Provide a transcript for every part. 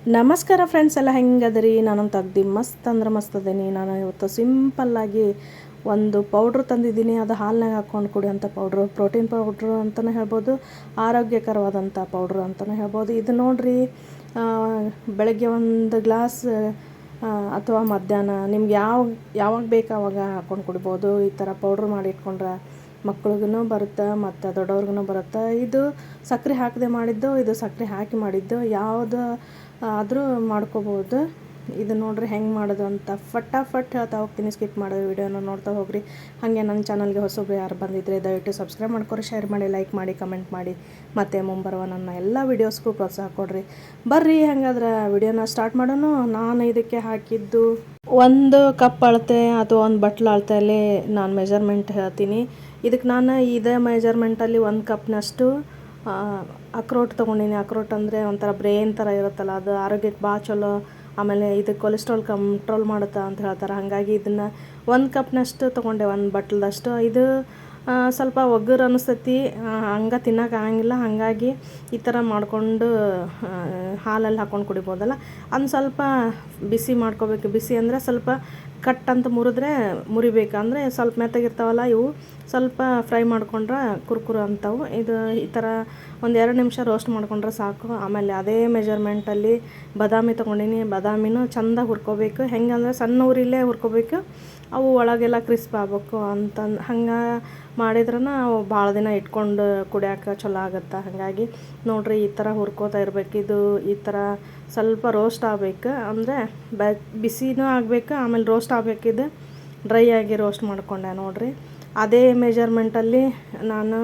ನಮಸ್ಕಾರ ಫ್ರೆಂಡ್ಸ್ ಎಲ್ಲ ಹೆಂಗದ್ರಿ. ನಾನು ತೆಗ್ದು ಮಸ್ತ್ ಅಂದ್ರೆ ಮಸ್ತ್ ಅದೇನಿ. ನಾನು ಇವತ್ತು ಸಿಂಪಲ್ಲಾಗಿ ಒಂದು ಪೌಡ್ರ್ ತಂದಿದ್ದೀನಿ. ಅದು ಹಾಲಿನಾಗ ಹಾಕ್ಕೊಂಡು ಕುಡಿಯೋಂಥ ಪೌಡ್ರು, ಪ್ರೋಟೀನ್ ಪೌಡ್ರು ಅಂತಲೇ ಹೇಳ್ಬೋದು, ಆರೋಗ್ಯಕರವಾದಂಥ ಪೌಡ್ರು ಅಂತಲೇ ಹೇಳ್ಬೋದು. ಇದು ನೋಡಿರಿ, ಬೆಳಗ್ಗೆ ಒಂದು ಗ್ಲಾಸ್ ಅಥವಾ ಮಧ್ಯಾಹ್ನ ನಿಮ್ಗೆ ಯಾವಾಗ ಬೇಕು ಆವಾಗ ಹಾಕ್ಕೊಂಡು ಕುಡಿಬೋದು. ಈ ಥರ ಪೌಡ್ರ್ ಮಾಡಿ ಇಟ್ಕೊಂಡ್ರೆ ಮಕ್ಳಿಗೂ ಬರುತ್ತೆ ಮತ್ತು ದೊಡ್ಡವ್ರಿಗೂ ಬರುತ್ತೆ. ಇದು ಸಕ್ಕರೆ ಹಾಕದೆ ಮಾಡಿದ್ದು, ಇದು ಸಕ್ಕರೆ ಹಾಕಿ ಮಾಡಿದ್ದು, ಯಾವುದು ಆದರೂ ಮಾಡ್ಕೋಬೋದು. ಇದು ನೋಡ್ರಿ ಹೆಂಗೆ ಮಾಡೋದು ಅಂತ ಫಟಾಫಟ್ ಹೇಳ್ತಾ ಹೋಗ್ತೀನಿ. ಸ್ಕಿಪ್ ಮಾಡೋ ವಿಡಿಯೋನ ನೋಡ್ತಾ ಹೋಗ್ರಿ. ಹಾಗೆ ನನ್ನ ಚಾನಲ್ಗೆ ಹೊಸಬ್ರು ಯಾರು ಬಂದಿದ್ದರೆ ದಯವಿಟ್ಟು ಸಬ್ಸ್ಕ್ರೈಬ್ ಮಾಡ್ಕೊರಿ, ಶೇರ್ ಮಾಡಿ, ಲೈಕ್ ಮಾಡಿ, ಕಮೆಂಟ್ ಮಾಡಿ, ಮತ್ತು ಮುಂಬರುವ ನನ್ನ ಎಲ್ಲ ವೀಡಿಯೋಸ್ಗೂ ಪ್ರೋತ್ಸಾಹ ಕೊಡ್ರಿ. ಬರ್ರಿ ಹಾಗಾದ್ರೆ ವಿಡಿಯೋನ ಸ್ಟಾರ್ಟ್ ಮಾಡೋಣ. ನಾನು ಇದಕ್ಕೆ ಹಾಕಿದ್ದು 1 ಕಪ್ ಅಳತೆ ಅಥವಾ 1 ಬಟ್ಲು ಅಳತೆಯಲ್ಲಿ ನಾನು ಮೆಜರ್ಮೆಂಟ್ ಹೇಳ್ತೀನಿ. ಇದಕ್ಕೆ ನಾನು ಇದೇ ಮೆಜರ್ಮೆಂಟಲ್ಲಿ 1 ಕಪ್ನಷ್ಟು ಅಕ್ರೋಟ್ ತೊಗೊಂಡಿನಿ. ಅಕ್ರೋಟ್ ಅಂದರೆ ಒಂಥರ ಬ್ರೇನ್ ಥರ ಇರುತ್ತಲ್ಲ, ಅದು ಆರೋಗ್ಯಕ್ಕೆ ಭಾಳ ಚಲೋ. ಆಮೇಲೆ ಇದು ಕೊಲೆಸ್ಟ್ರಾಲ್ ಕಂಟ್ರೋಲ್ ಮಾಡುತ್ತಾ ಅಂತ ಹೇಳ್ತಾರೆ. ಹಾಗಾಗಿ ಇದನ್ನು 1 ಕಪ್ನಷ್ಟು ತೊಗೊಂಡೆ, 1 ಬಟ್ಲದಷ್ಟು. ಇದು ಸ್ವಲ್ಪ ಒಗ್ಗರು ಅನಿಸ್ತೈತಿ, ಹಂಗೆ ತಿನ್ನೋಕೆ ಆಗಂಗಿಲ್ಲ. ಹಾಗಾಗಿ ಈ ಥರ ಮಾಡಿಕೊಂಡು ಹಾಲಲ್ಲಿ ಹಾಕ್ಕೊಂಡು ಕುಡಿಬೋದಲ್ಲ. ಅದನ್ನ ಸ್ವಲ್ಪ ಬಿಸಿ ಮಾಡ್ಕೋಬೇಕು. ಬಿಸಿ ಅಂದರೆ ಸ್ವಲ್ಪ ಕಟ್ ಅಂತ ಮುರಿಬೇಕು. ಅಂದರೆ ಸ್ವಲ್ಪ ಮೆತ್ತಗಿರ್ತಾವಲ್ಲ ಇವು, ಸ್ವಲ್ಪ ಫ್ರೈ ಮಾಡ್ಕೊಂಡ್ರೆ ಕುರ್ಕುರು ಅಂತವು. ಇದು ಈ ಥರ ಒಂದು 2 ನಿಮಿಷ ರೋಸ್ಟ್ ಮಾಡ್ಕೊಂಡ್ರೆ ಸಾಕು. ಆಮೇಲೆ ಅದೇ ಮೆಜರ್ಮೆಂಟಲ್ಲಿ ಬಾದಾಮಿ ತೊಗೊಂಡಿನಿ. ಬಾದಾಮಿನೂ ಚೆಂದ ಹುರ್ಕೋಬೇಕು. ಹೆಂಗಂದ್ರೆ ಸಣ್ಣ ಉರಿಲೇ ಹುರ್ಕೋಬೇಕು, ಅವು ಒಳಗೆಲ್ಲ ಕ್ರಿಸ್ಪ್ ಆಗ್ಬೇಕು ಅಂತಂದು. ಹಂಗೆ ಮಾಡಿದ್ರೆ ಅವು ಭಾಳ ದಿನ ಇಟ್ಕೊಂಡು ಕುಡಿಯೋಕೆ ಚಲೋ ಆಗುತ್ತೆ. ಹಾಗಾಗಿ ನೋಡಿರಿ, ಈ ಥರ ಹುರ್ಕೋತಾ ಇರಬೇಕು. ಇದು ಈ ಥರ ಸ್ವಲ್ಪ ರೋಸ್ಟ್ ಆಗಬೇಕು, ಅಂದರೆ ಬಿಸಿನೂ ಆಗಬೇಕು, ಆಮೇಲೆ ರೋಸ್ಟ್ ಆಗಬೇಕಿದು. ಡ್ರೈ ಆಗಿ ರೋಸ್ಟ್ ಮಾಡ್ಕೊಂಡೆ ನೋಡಿರಿ. ಅದೇ ಮೆಜರ್ಮೆಂಟಲ್ಲಿ ನಾನು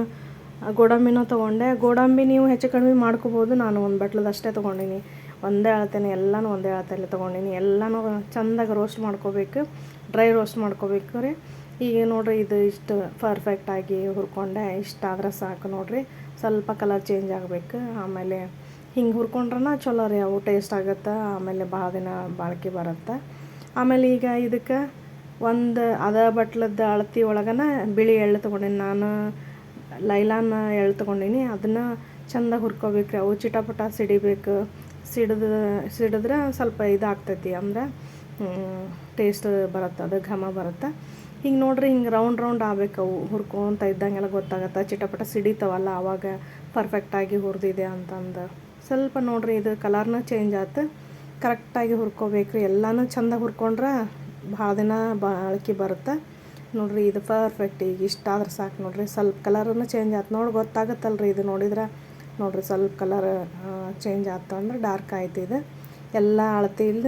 ಗೋಡಂಬಿನೂ ತೊಗೊಂಡೆ. ಗೋಡಂಬಿ ನೀವು ಹೆಚ್ಚು ಕಡಿಮೆ ಮಾಡ್ಕೋಬೋದು. ನಾನು 1 ಬಟ್ಲದಷ್ಟೇ ತೊಗೊಂಡಿನಿ. ಒಂದೇ ಅಳತೆನೇ, ಎಲ್ಲನೂ ಒಂದೇ ಅಳತೆಯಲ್ಲಿ ತೊಗೊಂಡಿನಿ. ಎಲ್ಲನೂ ಚೆಂದಾಗಿ ರೋಸ್ಟ್ ಮಾಡ್ಕೋಬೇಕು, ಡ್ರೈ ರೋಸ್ಟ್ ಮಾಡ್ಕೋಬೇಕು ರೀ. ಈಗ ನೋಡಿರಿ, ಇದು ಇಷ್ಟು ಪರ್ಫೆಕ್ಟಾಗಿ ಹುರ್ಕೊಂಡೆ. ಇಷ್ಟಾದ್ರೆ ಸಾಕು ನೋಡಿರಿ. ಸ್ವಲ್ಪ ಕಲರ್ ಚೇಂಜ್ ಆಗಬೇಕು. ಆಮೇಲೆ ಹಿಂಗೆ ಹುರ್ಕೊಂಡ್ರೆ ಚಲೋ ರೀ, ಅವು ಟೇಸ್ಟ್ ಆಗುತ್ತೆ. ಆಮೇಲೆ ಭಾಳ ದಿನ ಬಾಳಿಕೆ ಬರುತ್ತೆ. ಆಮೇಲೆ ಈಗ ಇದಕ್ಕೆ ಅದೇ ಬಟ್ಲದ ಅಳತೆ ಒಳಗನ ಬಿಳಿ ಎಳ್ಳು ತೊಗೊಂಡಿನಿ. ನಾನು ಲೈಲಾನ್ ಎಳ್ಳು ತೊಗೊಂಡಿನಿ. ಅದನ್ನು ಚೆಂದ ಹುರ್ಕೋಬೇಕು ರೀ. ಅವು ಚಿಟಪಟ ಸಿಡಿಬೇಕು. ಸಿಡಿದ್ರೆ ಸ್ವಲ್ಪ ಇದಾಗ್ತೈತಿ, ಅಂದರೆ ಟೇಸ್ಟ್ ಬರುತ್ತೆ, ಅದು ಘಮ ಬರುತ್ತೆ. ಹಿಂಗೆ ನೋಡಿರಿ, ಹಿಂಗೆ ರೌಂಡ್ ಆಗಬೇಕು. ಅವು ಹುರ್ಕೊತ ಇದ್ದಂಗೆಲ್ಲ ಗೊತ್ತಾಗುತ್ತೆ. ಚಿಟಪಟ ಸಿಡಿತಾವಲ್ಲ, ಆವಾಗ ಪರ್ಫೆಕ್ಟಾಗಿ ಹುರಿದಿದೆ ಅಂತಂದು. ಸ್ವಲ್ಪ ನೋಡಿರಿ, ಇದು ಕಲರ್ನೂ ಚೇಂಜ್ ಆಯ್ತು. ಕರೆಕ್ಟಾಗಿ ಹುರ್ಕೋಬೇಕ್ರಿ. ಎಲ್ಲನೂ ಚೆಂದ ಹುರ್ಕೊಂಡ್ರೆ ಭಾಳ ದಿನ ಬಾಳಿಕೆ ಬರುತ್ತೆ ನೋಡಿರಿ. ಇದು ಪರ್ಫೆಕ್ಟ್. ಈಗ ಇಷ್ಟಾದ್ರೆ ಸಾಕು ನೋಡಿರಿ. ಸ್ವಲ್ಪ ಕಲರನ್ನು ಚೇಂಜ್ ಆಯ್ತು ನೋಡಿ, ಗೊತ್ತಾಗುತ್ತಲ್ರಿ. ಇದು ನೋಡಿದ್ರೆ ನೋಡಿರಿ, ಸ್ವಲ್ಪ ಕಲರ್ ಚೇಂಜ್ ಆಯ್ತು ಅಂದ್ರೆ ಡಾರ್ಕ್ ಆಯ್ತು. ಇದು ಎಲ್ಲ ಅಳತೆ ಇಲ್ಲ,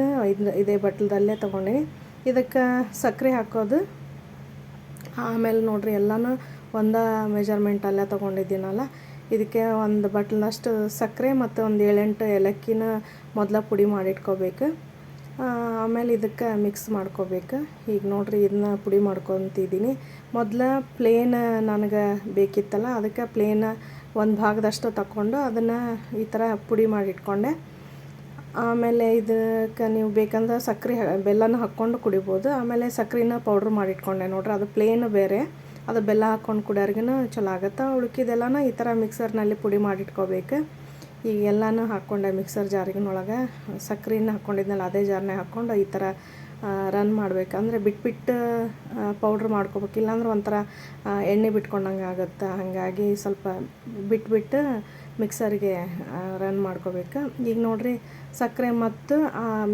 ಇದೇ ಬಟ್ಲದಲ್ಲೇ ತೊಗೊಂಡಿನಿ. ಇದಕ್ಕೆ ಸಕ್ಕರೆ ಹಾಕೋದು. ಆಮೇಲೆ ನೋಡಿರಿ, ಎಲ್ಲನೂ ಒಂದೇ ಮೆಜರ್ಮೆಂಟಲ್ಲೇ ತೊಗೊಂಡಿದ್ದೀನಲ್ಲ. ಇದಕ್ಕೆ 1 ಬಟ್ಲನಷ್ಟು ಸಕ್ಕರೆ ಮತ್ತು ಒಂದು 7-8 ಏಲಕ್ಕಿನ ಮೊದಲ ಪುಡಿ ಮಾಡಿಟ್ಕೋಬೇಕು. ಆಮೇಲೆ ಇದಕ್ಕೆ ಮಿಕ್ಸ್ ಮಾಡ್ಕೋಬೇಕು. ಈಗ ನೋಡಿರಿ, ಇದನ್ನ ಪುಡಿ ಮಾಡ್ಕೊತಿದ್ದೀನಿ. ಮೊದಲ ಪ್ಲೇನ್ ನನಗೆ ಬೇಕಿತ್ತಲ್ಲ, ಅದಕ್ಕೆ ಪ್ಲೇನ್ 1 ಭಾಗದಷ್ಟು ತಗೊಂಡು ಅದನ್ನು ಈ ಥರ ಪುಡಿ ಮಾಡಿಟ್ಕೊಂಡೆ. ಆಮೇಲೆ ಇದಕ್ಕೆ ನೀವು ಬೇಕಂದ್ರೆ ಸಕ್ಕರೆ ಬೆಲ್ಲನ ಹಾಕ್ಕೊಂಡು ಕುಡಿಬೋದು. ಆಮೇಲೆ ಸಕ್ಕರೆನ ಪೌಡ್ರ್ ಮಾಡಿಟ್ಕೊಂಡೆ ನೋಡ್ರಿ. ಅದು ಪ್ಲೇನ್ ಬೇರೆ, ಅದು ಬೆಲ್ಲ ಹಾಕ್ಕೊಂಡು ಕುಡಿಯೋರ್ಗೂ ಚಲೋ ಆಗುತ್ತೆ. ಉಳ್ಕಿದೆಲ್ಲನ ಈ ಥರ ಮಿಕ್ಸರ್ನಲ್ಲಿ ಪುಡಿ ಮಾಡಿಟ್ಕೋಬೇಕು. ಈಗ ಎಲ್ಲನೂ ಹಾಕ್ಕೊಂಡೆ ಮಿಕ್ಸರ್ ಜಾರಿನೊಳಗೆ. ಸಕ್ಕರೆನ ಹಾಕ್ಕೊಂಡಿದ್ನಲ್ಲ, ಅದೇ ಜಾರನ್ನೇ ಹಾಕ್ಕೊಂಡು ಈ ಥರ ರನ್ ಮಾಡಬೇಕು. ಅಂದರೆ ಬಿಟ್ಟು ಪೌಡ್ರ್ ಮಾಡ್ಕೋಬೇಕು, ಇಲ್ಲಾಂದ್ರೆ ಒಂಥರ ಎಣ್ಣೆ ಬಿಟ್ಕೊಂಡಂಗೆ ಆಗುತ್ತೆ. ಹಾಗಾಗಿ ಸ್ವಲ್ಪ ಬಿಟ್ಟು ಮಿಕ್ಸರ್ಗೆ ರನ್ ಮಾಡ್ಕೋಬೇಕು. ಈಗ ನೋಡಿರಿ, ಸಕ್ಕರೆ ಮತ್ತು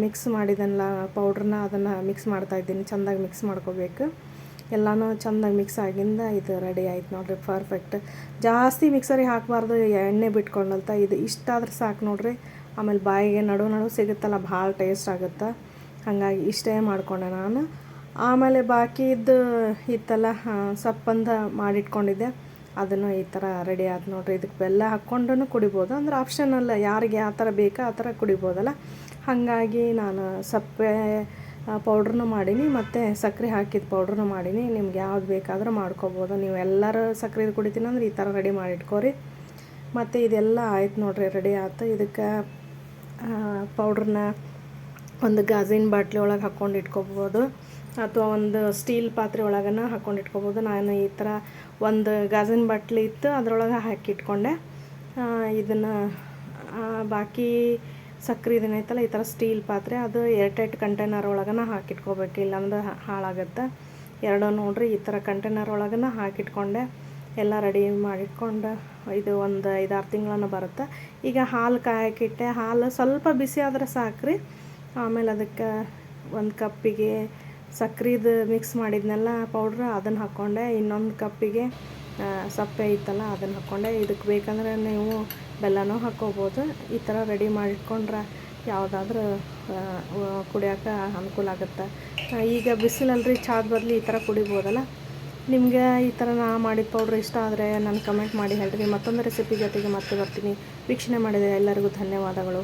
ಮಿಕ್ಸ್ ಮಾಡಿದೆನಲ್ಲ ಪೌಡ್ರನ್ನ, ಅದನ್ನು ಮಿಕ್ಸ್ ಮಾಡ್ತಾಯಿದ್ದೀನಿ. ಚೆಂದಾಗಿ ಮಿಕ್ಸ್ ಮಾಡ್ಕೋಬೇಕು. ಎಲ್ಲನೂ ಚೆಂದಾಗಿ ಮಿಕ್ಸ್ ಆಗಿಂದ ಇದು ರೆಡಿ ಆಯ್ತು ನೋಡಿರಿ, ಪರ್ಫೆಕ್ಟ್. ಜಾಸ್ತಿ ಮಿಕ್ಸರಿಗೆ ಹಾಕಬಾರ್ದು, ಎಣ್ಣೆ ಬಿಟ್ಕೊಂಡಲ್ತ. ಇದು ಇಷ್ಟಾದ್ರೆ ಸಾಕು ನೋಡಿರಿ. ಆಮೇಲೆ ಬಾಯಿಗೆ ನಡು ಸಿಗುತ್ತಲ್ಲ, ಭಾಳ ಟೇಸ್ಟ್ ಆಗುತ್ತೆ. ಹಾಗಾಗಿ ಇಷ್ಟೇ ಮಾಡಿಕೊಂಡೆ ನಾನು. ಆಮೇಲೆ ಬಾಕಿದ್ದು ಇತ್ತಲ್ಲ, ಸಪ್ಪಂದ ಮಾಡಿಟ್ಕೊಂಡಿದ್ದೆ, ಅದನ್ನು ಈ ಥರ ರೆಡಿ ಆಯ್ತು ನೋಡಿರಿ. ಇದಕ್ಕೆ ಬೆಲ್ಲ ಹಾಕ್ಕೊಂಡು ಕುಡಿಬೋದು, ಅಂದ್ರೆ ಆಪ್ಷನಲ್ಲ, ಯಾರಿಗೆ ಯಾವ ಥರ ಬೇಕೋ ಆ ಥರ ಕುಡಿಬೋದಲ್ಲ. ಹಾಗಾಗಿ ನಾನು ಸಪ್ಪೆ ಪೌಡ್ರನ್ನೂ ಮಾಡೀನಿ ಮತ್ತು ಸಕ್ಕರೆ ಹಾಕಿದ ಪೌಡ್ರನ್ನೂ ಮಾಡೀನಿ. ನಿಮ್ಗೆ ಯಾವ್ದು ಬೇಕಾದರೂ ಮಾಡ್ಕೋಬೋದು. ನೀವು ಎಲ್ಲರೂ ಸಕ್ಕರೆ ಕುಡಿತೀನಿ ಅಂದ್ರೆ ಈ ಥರ ರೆಡಿ ಮಾಡಿಟ್ಕೋರಿ. ಮತ್ತು ಇದೆಲ್ಲ ಆಯ್ತು ನೋಡಿರಿ, ರೆಡಿ ಆಯ್ತು. ಇದಕ್ಕೆ ಪೌಡ್ರನ್ನ ಒಂದು ಗಾಜಿನ ಬಾಟ್ಲಿ ಒಳಗೆ ಹಾಕ್ಕೊಂಡು ಇಟ್ಕೋಬೋದು, ಅಥವಾ ಒಂದು ಸ್ಟೀಲ್ ಪಾತ್ರೆ ಒಳಗನ ಹಾಕ್ಕೊಂಡು ಇಟ್ಕೋಬೋದು. ನಾನು ಈ ಥರ ಒಂದು ಗಾಜಿನ ಬಾಟ್ಲಿ ಇತ್ತು, ಅದರೊಳಗೆ ಹಾಕಿಟ್ಕೊಂಡೆ. ಇದನ್ನು ಬಾಕಿ ಸಕ್ರೆ ಇದನ್ನೈತಲ್ಲ ಈ ಥರ ಸ್ಟೀಲ್ ಪಾತ್ರೆ, ಅದು ಏರ್ಟೈಟ್ ಕಂಟೈನರ್ ಒಳಗನ ಹಾಕಿಟ್ಕೋಬೇಕು, ಇಲ್ಲಾಂದ್ರೆ ಹಾಳಾಗುತ್ತೆ. ಎರಡೂ ನೋಡ್ರಿ ಈ ಥರ ಕಂಟೈನರ್ ಒಳಗನ ಹಾಕಿಟ್ಕೊಂಡೆ ಎಲ್ಲ ರೆಡಿ ಮಾಡಿಟ್ಕೊಂಡು ಇದು ಒಂದು 5-6 ತಿಂಗಳನ್ನ ಬರುತ್ತೆ. ಈಗ ಹಾಲು ಕಾಯಕ್ಕಿಟ್ಟೆ, ಹಾಲು ಸ್ವಲ್ಪ ಬಿಸಿ ಆದರೆ ಸಾಕ್ರಿ. ಆಮೇಲೆ ಅದಕ್ಕೆ ಒಂದು ಕಪ್ಪಿಗೆ ಸಕ್ರೆದು ಮಿಕ್ಸ್ ಮಾಡಿದ್ನೆಲ್ಲ ಪೌಡ್ರ್ ಅದನ್ನು ಹಾಕ್ಕೊಂಡೆ, ಇನ್ನೊಂದು ಕಪ್ಪಿಗೆ ಸಪ್ಪೆ ಇತ್ತಲ್ಲ ಅದನ್ನು ಹಾಕ್ಕೊಂಡೆ. ಇದಕ್ಕೆ ಬೇಕಂದ್ರೆ ನೀವು ಬೆಲ್ಲನೂ ಹಾಕ್ಕೋಬೋದು. ಈ ಥರ ರೆಡಿ ಮಾಡಿಟ್ಕೊಂಡ್ರೆ ಯಾವುದಾದ್ರೂ ಕುಡಿಯೋಕೆ ಅನುಕೂಲ ಆಗುತ್ತೆ. ಈಗ ಬಿಸಿಲಲ್ರಿ, ಚಾದ ಬದಲು ಈ ಥರ ಕುಡಿಬೋದಲ್ಲ. ನಿಮಗೆ ಈ ಥರ ನಾ ಮಾಡಿದ ಪೌಡ್ರ್ ಇಷ್ಟ ಆದರೆ ನಾನು ಕಮೆಂಟ್ ಮಾಡಿ ಹೇಳ್ತೀನಿ. ಮತ್ತೊಂದು ರೆಸಿಪಿ ಜೊತೆಗೆ ಮತ್ತೆ ಬರ್ತೀನಿ. ವೀಕ್ಷಣೆ ಮಾಡಿದೆ ಎಲ್ಲರಿಗೂ ಧನ್ಯವಾದಗಳು.